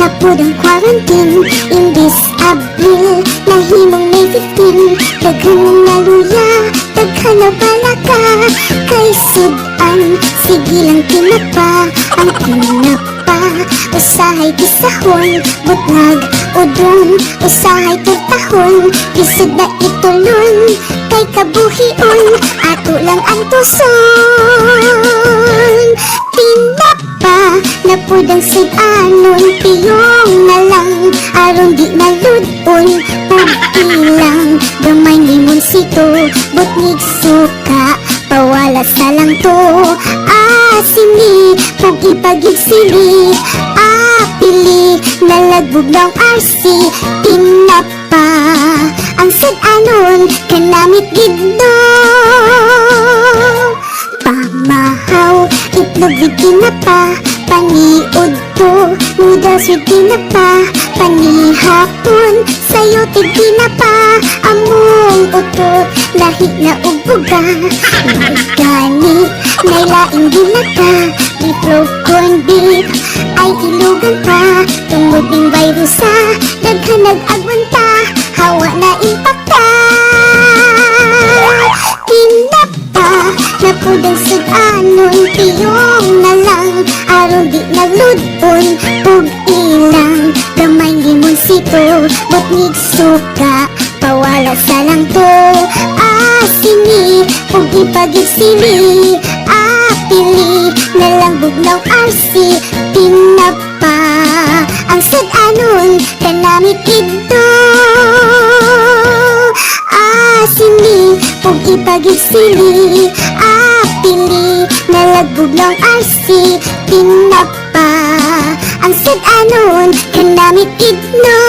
napod ang quarantine. Imbis Abril, nahimong May 15. Daghan na luya, daghan na balaka. Kay sudan, sige lang tinapa. Ang tinapa, usahay kisahon. Butlag, udon, usahay turtahon. Bisod na itulon, kay kabuhion. Ato lang ang tuson. Tinapa, napod ang sudanon. Piyong na lang, aron di naludon. Pag-ilang, gamay ni Monsito. Butnig suka, pawala sa lang to. Asini, pag ipagig sili. Apili, nalagbog ng RC. Tinapa, ang sudanon, kanamit gidno. Pamahaw, itlog with tinapa. Paniod to, noodles with tinapa. Panihapon, sayo tig tinapa. Among utot, lahi na ubuga. Organic, nailaing dilata. Beef loaf, corn beef, ay ilugan pa. Tungod ng virusa, daghan nag-agwanta. Hawa na impakta. Tinapa, napod ang sudanon. Piyong na lang, aron di nagludon. Pug ilang, gamay limonsito. Butnig suka, pawala sa lang to. Asini, pug ipagig sili. Apili, nalangbog ng RC. Tinapa, ang sudanon, kanamit ito. Asini, pug ipagig sili. Apili, nalagbog ng RC. Tinapa, ang sudanon, kanamit ito.